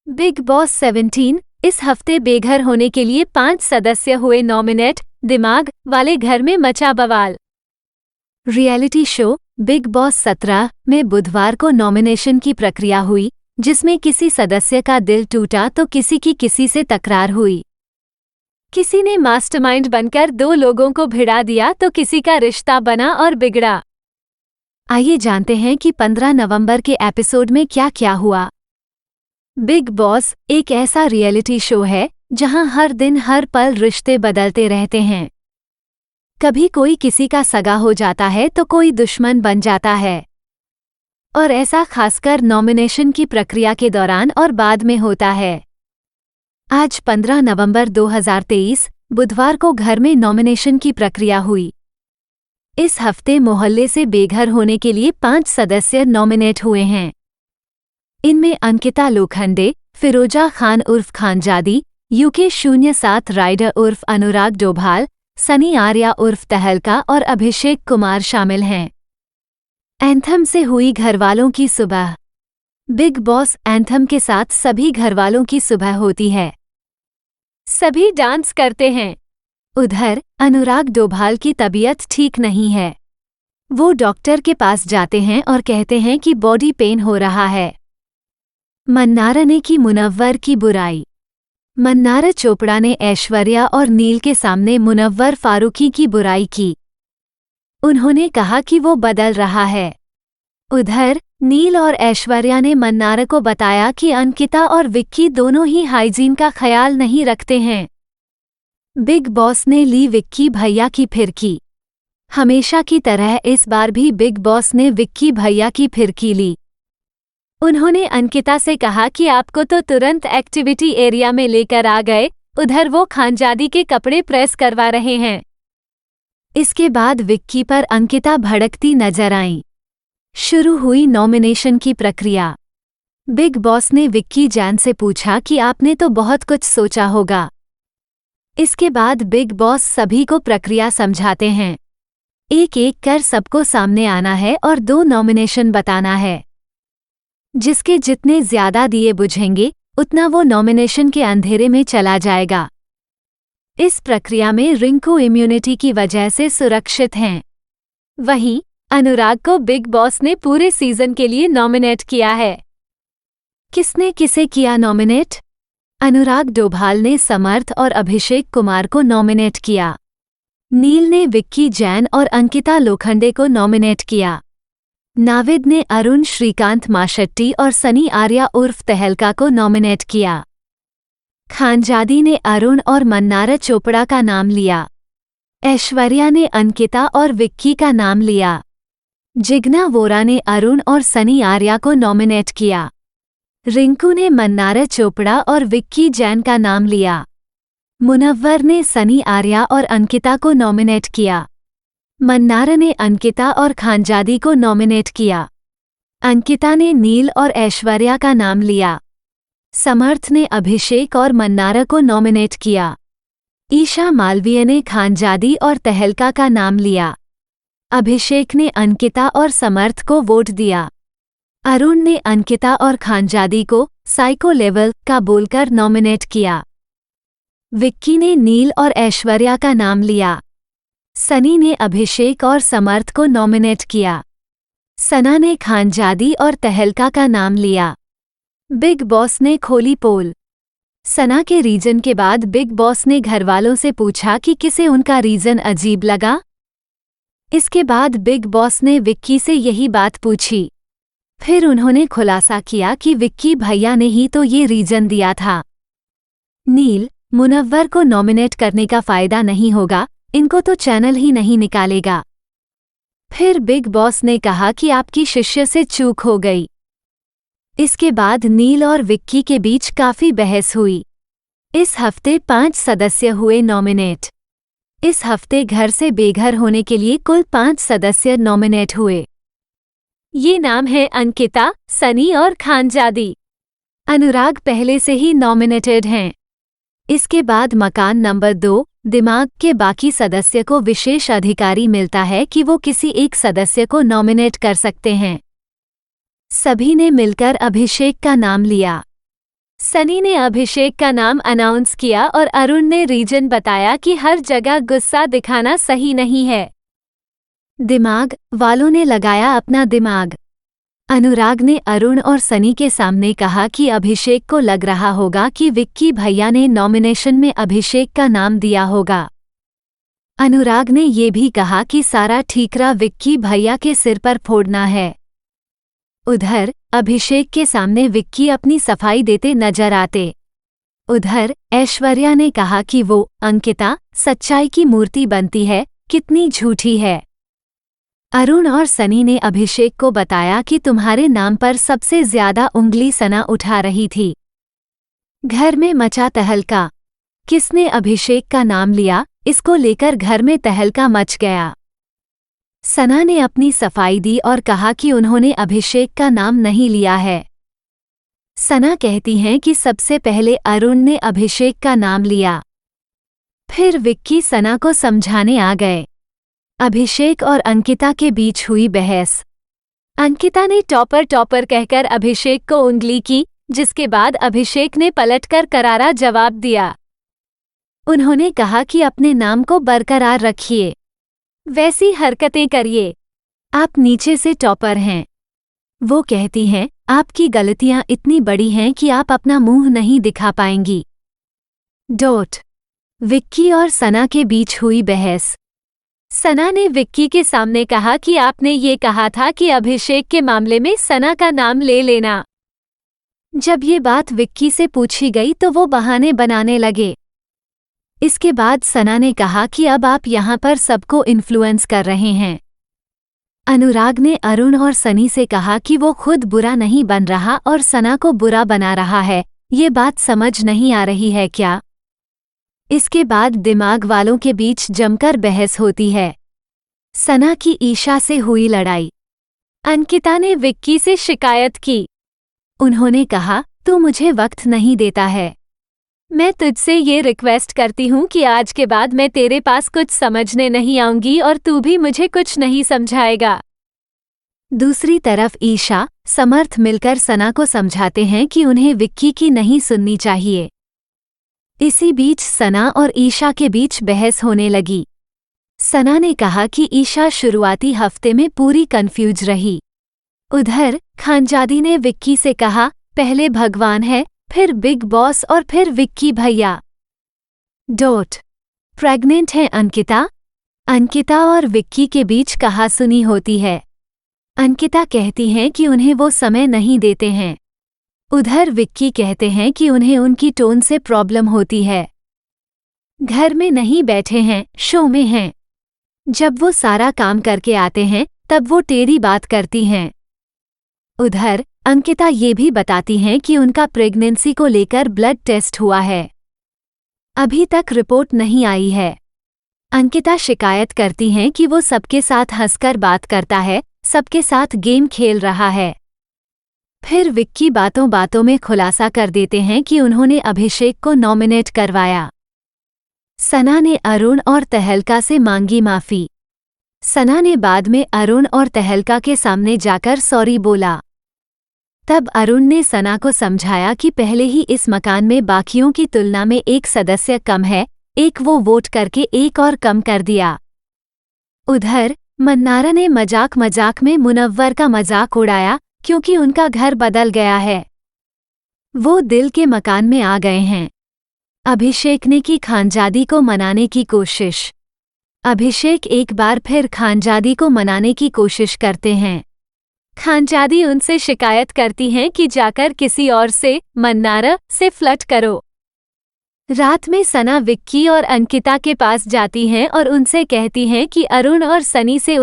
Big boss 17 इस हफ्ते बेघर होने के लिए 5 सदस्य हुए नॉमिनेट। दिमाग वाले घर में मचा बवाल। रियलिटी शो बिग बॉस 17 में बुधवार को नॉमिनेशन की प्रक्रिया हुई, जिसमें किसी सदस्य का दिल टूटा तो किसी की किसी से तकरार हुई। किसी ने मास्टरमाइंड बनकर 2 लोगों को भिड़ा दिया तो किसी का रिश्ता बना और बिगड़ा। आइए जानते हैं कि 15 नवंबर के एपिसोड में क्या क्या हुआ। बिग बॉस एक ऐसा रियलिटी शो है जहां हर दिन हर पल रिश्ते बदलते रहते हैं। कभी कोई किसी का सगा हो जाता है तो कोई दुश्मन बन जाता है, और ऐसा खासकर नॉमिनेशन की प्रक्रिया के दौरान और बाद में होता है। आज 15 नवंबर 2023 बुधवार को घर में नॉमिनेशन की प्रक्रिया हुई। इस हफ्ते मोहल्ले से बेघर होने के लिए 5 सदस्य नॉमिनेट हुए हैं। इनमें अंकिता लोखंडे, फिरोजा खान उर्फ खानजादी, UK 07 राइडर उर्फ अनुराग डोभाल, सनी आर्या उर्फ तहलका और अभिषेक कुमार शामिल हैं। एंथम से हुई घरवालों की सुबह। बिग बॉस एंथम के साथ सभी घरवालों की सुबह होती है। सभी डांस करते हैं। उधर अनुराग डोभाल की तबीयत ठीक नहीं है। वो डॉक्टर के पास जाते हैं और कहते हैं कि बॉडी पेन हो रहा है। मन्नारा ने की मुनव्वर की बुराई। मन्नारा चोपड़ा ने ऐश्वर्या और नील के सामने मुनव्वर फारूकी की बुराई की। उन्होंने कहा कि वो बदल रहा है। उधर नील और ऐश्वर्या ने मन्नारा को बताया कि अंकिता और विक्की दोनों ही हाइजीन का ख्याल नहीं रखते हैं। बिग बॉस ने ली विक्की भैया की फिरकी। हमेशा की तरह इस बार भी बिग बॉस ने विक्की भैया की फिरकी ली। उन्होंने अंकिता से कहा कि आपको तो तुरंत एक्टिविटी एरिया में लेकर आ गए, उधर वो खानजादी के कपड़े प्रेस करवा रहे हैं। इसके बाद विक्की पर अंकिता भड़कती नजर आईं। शुरू हुई नॉमिनेशन की प्रक्रिया। बिग बॉस ने विक्की जैन से पूछा कि आपने तो बहुत कुछ सोचा होगा। इसके बाद बिग बॉस सभी को प्रक्रिया समझाते हैं। एक एक कर सबको सामने आना है और 2 नॉमिनेशन बताना है। जिसके जितने ज्यादा दिए बुझेंगे उतना वो नॉमिनेशन के अंधेरे में चला जाएगा। इस प्रक्रिया में रिंकू इम्यूनिटी की वजह से सुरक्षित हैं। वहीं अनुराग को बिग बॉस ने पूरे सीजन के लिए नॉमिनेट किया है। किसने किसे किया नॉमिनेट? अनुराग डोभाल ने समर्थ और अभिषेक कुमार को नॉमिनेट किया। नील ने विक्की जैन और अंकिता लोखंडे को नॉमिनेट किया। नाविद ने अरुण श्रीकांत माशेट्टी और सनी आर्या उर्फ तहलका को नॉमिनेट किया। खानजादी ने अरुण और मन्नारा चोपड़ा का नाम लिया। ऐश्वर्या ने अंकिता और विक्की का नाम लिया। जिग्ना वोरा ने अरुण और सनी आर्या को नॉमिनेट किया। रिंकू ने मन्नारा चोपड़ा और विक्की जैन का नाम लिया। मुनव्वर ने सनी आर्या और अंकिता को नॉमिनेट किया। मन्नारा ने अंकिता और खानजादी को नॉमिनेट किया। अंकिता ने नील और ऐश्वर्या का नाम लिया। समर्थ ने अभिषेक और मन्नारा को नॉमिनेट किया। ईशा मालवीय ने खानजादी और तहलका का नाम लिया। अभिषेक ने अंकिता और समर्थ को वोट दिया। अरुण ने अंकिता और खानजादी को साइको लेवल का बोलकर नॉमिनेट किया। विक्की ने नील और ऐश्वर्या का नाम लिया। सनी ने अभिषेक और समर्थ को नॉमिनेट किया। सना ने खानजादी और तहलका का नाम लिया। बिग बॉस ने खोली पोल। सना के रीजन के बाद बिग बॉस ने घरवालों से पूछा कि किसे उनका रीजन अजीब लगा। इसके बाद बिग बॉस ने विक्की से यही बात पूछी। फिर उन्होंने खुलासा किया कि विक्की भैया ने ही तो ये रीजन दिया था। नील, मुनव्वर को नॉमिनेट करने का फायदा नहीं होगा, इनको तो चैनल ही नहीं निकालेगा। फिर बिग बॉस ने कहा कि आपकी शिष्य से चूक हो गई। इसके बाद नील और विक्की के बीच काफी बहस हुई। इस हफ्ते 5 सदस्य हुए नॉमिनेट। इस हफ्ते घर से बेघर होने के लिए कुल 5 सदस्य नॉमिनेट हुए। ये नाम है अंकिता, सनी और खानजादी। अनुराग पहले से ही नॉमिनेटेड हैं। इसके बाद मकान नंबर 2 दिमाग के बाकी सदस्य को विशेष अधिकारी मिलता है कि वो किसी एक सदस्य को नॉमिनेट कर सकते हैं। सभी ने मिलकर अभिषेक का नाम लिया। सनी ने अभिषेक का नाम अनाउंस किया और अरुण ने रीजन बताया कि हर जगह गुस्सा दिखाना सही नहीं है। दिमाग वालों ने लगाया अपना दिमाग। अनुराग ने अरुण और सनी के सामने कहा कि अभिषेक को लग रहा होगा कि विक्की भैया ने नॉमिनेशन में अभिषेक का नाम दिया होगा। अनुराग ने ये भी कहा कि सारा ठीकरा विक्की भैया के सिर पर फोड़ना है। उधर अभिषेक के सामने विक्की अपनी सफाई देते नजर आते। उधर ऐश्वर्या ने कहा कि वो अंकिता सच्चाई की मूर्ति बनती है, कितनी झूठी है। अरुण और सनी ने अभिषेक को बताया कि तुम्हारे नाम पर सबसे ज्यादा उंगली सना उठा रही थी। घर में मचा तहलका। किसने अभिषेक का नाम लिया, इसको लेकर घर में तहलका मच गया। सना ने अपनी सफाई दी और कहा कि उन्होंने अभिषेक का नाम नहीं लिया है। सना कहती हैं कि सबसे पहले अरुण ने अभिषेक का नाम लिया। फिर विक्की सना को समझाने आ गए। अभिषेक और अंकिता के बीच हुई बहस। अंकिता ने टॉपर कहकर अभिषेक को उंगली की, जिसके बाद अभिषेक ने पलटकर करारा जवाब दिया। उन्होंने कहा कि अपने नाम को बरकरार रखिए, वैसी हरकतें करिए, आप नीचे से टॉपर हैं। वो कहती हैं आपकी गलतियां इतनी बड़ी हैं कि आप अपना मुंह नहीं दिखा पाएंगी। विक्की और सना के बीच हुई बहस। सना ने विक्की के सामने कहा कि आपने ये कहा था कि अभिषेक के मामले में सना का नाम ले लेना। जब ये बात विक्की से पूछी गई तो वो बहाने बनाने लगे। इसके बाद सना ने कहा कि अब आप यहाँ पर सबको इन्फ्लुएंस कर रहे हैं। अनुराग ने अरुण और सनी से कहा कि वो खुद बुरा नहीं बन रहा और सना को बुरा बना रहा है, ये बात समझ नहीं आ रही है क्या। इसके बाद दिमाग वालों के बीच जमकर बहस होती है। सना की ईशा से हुई लड़ाई। अंकिता ने विक्की से शिकायत की। उन्होंने कहा तू मुझे वक्त नहीं देता है, मैं तुझसे ये रिक्वेस्ट करती हूँ कि आज के बाद मैं तेरे पास कुछ समझने नहीं आऊंगी और तू भी मुझे कुछ नहीं समझाएगा। दूसरी तरफ ईशा, समर्थ मिलकर सना को समझाते हैं कि उन्हें विक्की की नहीं सुननी चाहिए। इसी बीच सना और ईशा के बीच बहस होने लगी। सना ने कहा कि ईशा शुरुआती हफ्ते में पूरी कंफ्यूज रही। उधर खानजादी ने विक्की से कहा पहले भगवान है, फिर बिग बॉस और फिर विक्की भैया। प्रेग्नेंट है अंकिता। अंकिता और विक्की के बीच कहासुनी होती है। अंकिता कहती हैं कि उन्हें वो समय नहीं देते हैं। उधर विक्की कहते हैं कि उन्हें उनकी टोन से प्रॉब्लम होती है। घर में नहीं बैठे हैं, शो में हैं। जब वो सारा काम करके आते हैं तब वो टेढ़ी बात करती हैं। उधर अंकिता ये भी बताती हैं कि उनका प्रेगनेंसी को लेकर ब्लड टेस्ट हुआ है, अभी तक रिपोर्ट नहीं आई है। अंकिता शिकायत करती हैं कि वो सबके साथ हंसकर बात करता है, सबके साथ गेम खेल रहा है। फिर विक्की बातों बातों में खुलासा कर देते हैं कि उन्होंने अभिषेक को नॉमिनेट करवाया। सना ने अरुण और तहलका से मांगी माफी। सना ने बाद में अरुण और तहलका के सामने जाकर सॉरी बोला। तब अरुण ने सना को समझाया कि पहले ही इस मकान में बाकियों की तुलना में एक सदस्य कम है, एक वो वोट करके एक और कम कर दिया। उधर मन्नारा ने मजाक में मुनव्वर का मजाक उड़ाया क्योंकि उनका घर बदल गया है, वो दिल के मकान में आ गए हैं। अभिषेक ने की खानजादी को मनाने की कोशिश। अभिषेक एक बार फिर खानजादी को मनाने की कोशिश करते हैं। खानजादी उनसे शिकायत करती हैं कि जाकर किसी और से, मन्नारा से फ्लर्ट करो। रात में सना विक्की और अंकिता के पास जाती हैं और उनसे कहती हैं कि अरुण और सनी से